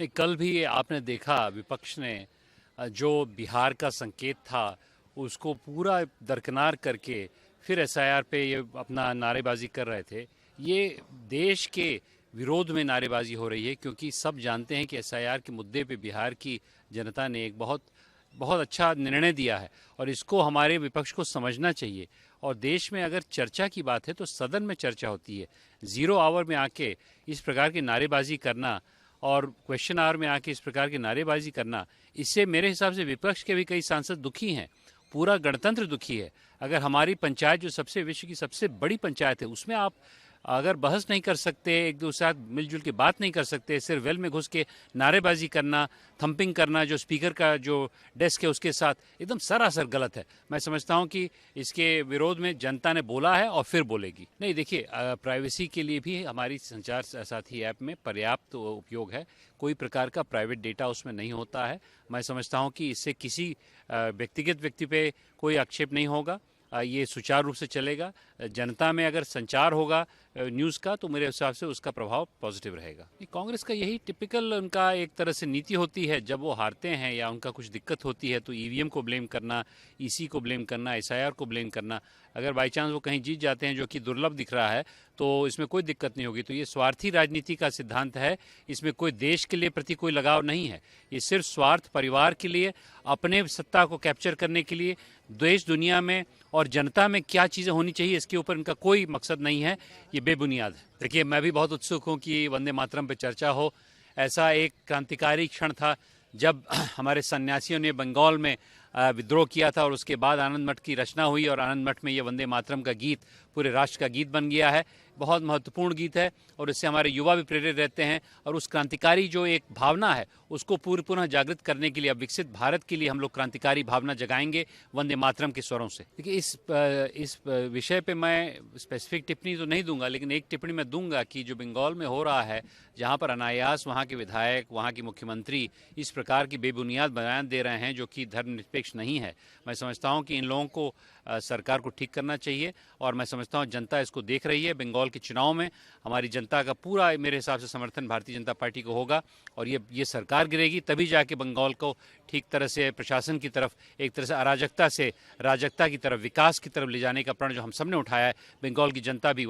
नहीं, कल भी आपने देखा विपक्ष ने जो बिहार का संकेत था उसको पूरा दरकिनार करके फिर एसआईआर पे ये अपना नारेबाजी कर रहे थे। ये देश के विरोध में नारेबाजी हो रही है, क्योंकि सब जानते हैं कि एसआईआर के मुद्दे पे बिहार की जनता ने एक बहुत बहुत अच्छा निर्णय दिया है और इसको हमारे विपक्ष को समझना चाहिए। और देश में अगर चर्चा की बात है तो सदन में चर्चा होती है। ज़ीरो आवर में आके इस प्रकार की नारेबाजी करना और क्वेश्चन आवर में आके इस प्रकार की नारेबाजी करना, इससे मेरे हिसाब से विपक्ष के भी कई सांसद दुखी हैं, पूरा गणतंत्र दुखी है। अगर हमारी पंचायत जो सबसे विश्व की सबसे बड़ी पंचायत है उसमें आप अगर बहस नहीं कर सकते, एक दूसरे साथ मिलजुल के बात नहीं कर सकते, सिर्फ वेल में घुस के नारेबाजी करना, थंपिंग करना जो स्पीकर का जो डेस्क है उसके साथ, एकदम सरासर गलत है। मैं समझता हूं कि इसके विरोध में जनता ने बोला है और फिर बोलेगी। नहीं, देखिए, प्राइवेसी के लिए भी हमारी संचार साथी ऐप में पर्याप्त उपयोग है। कोई प्रकार का प्राइवेट डेटा उसमें नहीं होता है। मैं समझता हूं कि इससे किसी व्यक्तिगत व्यक्ति पे कोई आक्षेप नहीं होगा। ये सुचारू रूप से चलेगा। जनता में अगर संचार होगा न्यूज़ का तो मेरे हिसाब से उसका प्रभाव पॉजिटिव रहेगा। कांग्रेस का यही टिपिकल उनका एक तरह से नीति होती है। जब वो हारते हैं या उनका कुछ दिक्कत होती है तो ईवीएम को ब्लेम करना, ईसी को ब्लेम करना, एसआईआर को ब्लेम करना। अगर बाई चांस वो कहीं जीत जाते हैं, जो कि दुर्लभ दिख रहा है, तो इसमें कोई दिक्कत नहीं होगी। तो ये स्वार्थी राजनीति का सिद्धांत है। इसमें कोई देश के लिए प्रति कोई लगाव नहीं है। ये सिर्फ स्वार्थ, परिवार के लिए, अपने सत्ता को कैप्चर करने के लिए, देश दुनिया में और जनता में क्या चीज़ें होनी चाहिए इसके ऊपर इनका कोई मकसद नहीं है। ये बेबुनियाद है। देखिए, मैं भी बहुत उत्सुक हूँ कि वंदे मातरम पे चर्चा हो। ऐसा एक क्रांतिकारी क्षण था जब हमारे सन्यासियों ने बंगाल में विद्रोह किया था और उसके बाद आनंद मठ की रचना हुई और आनंद मठ में ये वंदे मातरम का गीत पूरे राष्ट्र का गीत बन गया है। बहुत महत्वपूर्ण गीत है और इससे हमारे युवा भी प्रेरित रहते हैं और उस क्रांतिकारी जो एक भावना है उसको पूरी पुनः जागृत करने के लिए, अब विकसित भारत के लिए हम लोग क्रांतिकारी भावना जगाएंगे वंदे मातरम के स्वरों से। देखिए, इस विषय पे मैं स्पेसिफिक टिप्पणी तो नहीं दूंगा, लेकिन एक टिप्पणी मैं दूंगा कि जो बंगाल में हो रहा है, जहां पर अनायास वहां के विधायक, वहां के मुख्यमंत्री इस प्रकार की बेबुनियाद बयान दे रहे हैं जो कि धर्मनिरपेक्ष नहीं है, मैं समझता हूं कि इन लोगों को सरकार को ठीक करना चाहिए। और मैं समझता हूं जनता इसको देख रही है। बंगाल के चुनाव में हमारी जनता का पूरा मेरे हिसाब से समर्थन भारतीय जनता पार्टी को होगा और ये सरकार गिरेगी तभी जाके बंगाल को ठीक तरह से प्रशासन की तरफ, एक तरह से अराजकता से राजकता की तरफ, विकास की तरफ ले जाने का प्रण जो हम सबने उठाया है, बंगाल की जनता भी वो